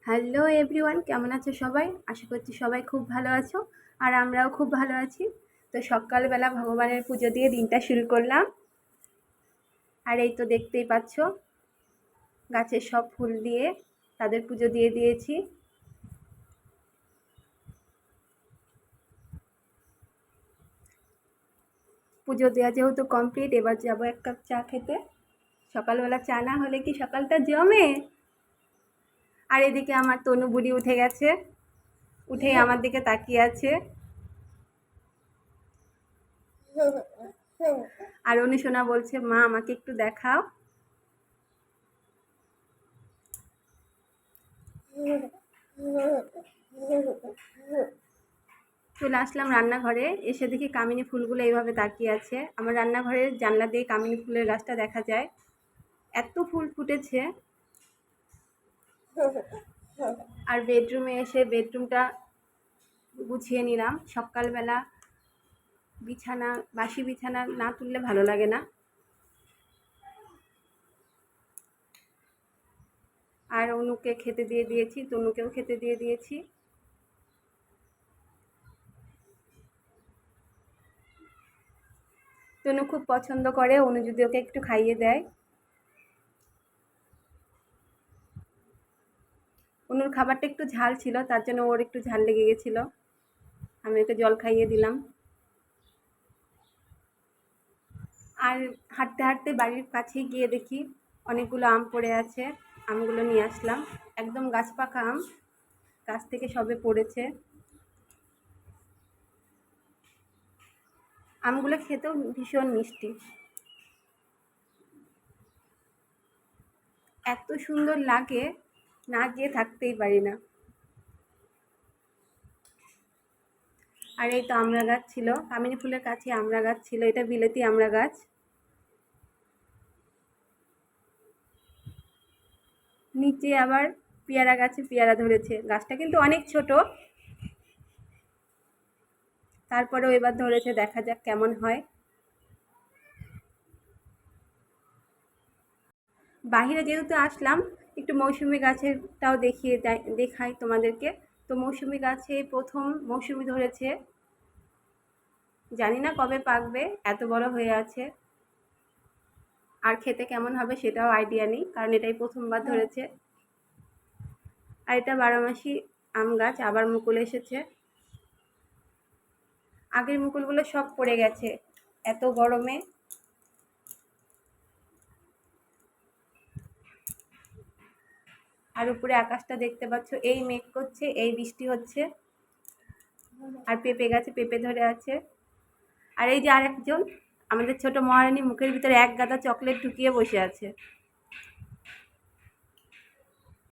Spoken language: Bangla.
হ্যালো এভরিওয়ান, কেমন আছো সবাই? আশা করছি সবাই খুব ভালো আছো আর আমরাও খুব ভালো আছি। তো সকালবেলা ভগবানের পুজো দিয়ে দিনটা শুরু করলাম। আর এই তো দেখতেই পাচ্ছ, গাছের সব ফুল দিয়ে তাদের পুজো দিয়ে দিয়েছি। পুজো দেওয়া যেহেতু কমপ্লিট, এবার যাবো এক কাপ চা খেতে। সকালবেলা চা না হলে কি সকালটা জমে? আর এদিকে আমার তনু বুড়ি উঠে গেছে, উঠেই আমার দিকে তাকিয়ে আছে। আর অনুশোনা বলছে, মা আমাকে একটু দেখাও। চলে আসলাম রান্নাঘরে, এসে দেখি কামিনী ফুলগুলো এইভাবে তাকিয়ে আছে। আমার রান্নাঘরের জানলা দিয়ে কামিনী ফুলের গাছটা দেখা যায়, এত ফুল ফুটেছে। আর বেডরুমে এসে বেডরুমটা গুছিয়ে নিলাম। সকালবেলা বিছানা, বাসি বিছানা না তুললে ভালো লাগে না। আর অনুকে খেতে দিয়ে দিয়েছি, তনুকেও খেতে দিয়ে দিয়েছি। তনু খুব পছন্দ করে অনু যদি ওকে একটু খাইয়ে দেয়। অনুর খাবারটা একটু ঝাল ছিল, তার জন্য ওর একটু ঝাল লেগে গেছিলো। আমি ওকে জল খাইয়ে দিলাম। আর হাঁটতে হাঁটতে বাড়ির কাছে গিয়ে দেখি অনেকগুলো আম পড়ে আছে, আমগুলো নিয়ে আসলাম। একদম গাছ পাকা আম, গাছ থেকে সবে পড়েছে। আমগুলো খেতেও ভীষণ মিষ্টি, এত সুন্দর লাগে, না গিয়ে থাকতেই পারি না। আর এই তো আমড়া গাছ ছিল, কামিনী ফুলের কাছে আমড়া গাছ ছিল, এটা বিলেতি আমড়া গাছ। নিচে আবার পেয়ারা গাছে পেয়ারা ধরেছে, গাছটা কিন্তু অনেক ছোট, তারপরেও এবার ধরেছে, দেখা যাক কেমন হয়। বাহিরে যেহেতু আসলাম, একটু মৌসুমি গাছেরটাও দেখাই তোমাদেরকে। তো মৌসুমি গাছে প্রথম মৌসুমি ধরেছে, জানি না কবে পাকবে, এত বড় হয়ে আছে। আর খেতে কেমন হবে সেটাও আইডিয়া নেই, কারণ এটাই প্রথমবার ধরেছে। আর এটা 12 মাসি আম গাছ, আবার মুকুল এসেছে। আগের মুকুলগুলো সব পড়ে গেছে এত গরমে। আর উপরে আকাশটা দেখতে পাচ্ছ, এই মেঘ করছে, এই বৃষ্টি হচ্ছে। আর পেঁপে গাছে পেঁপে ধরে আছে। আর এই যে আরেকজন, আমাদের ছোট মহারানী মুখের ভিতরে এক গাদা চকলেট ঢুকিয়ে বসে আছে।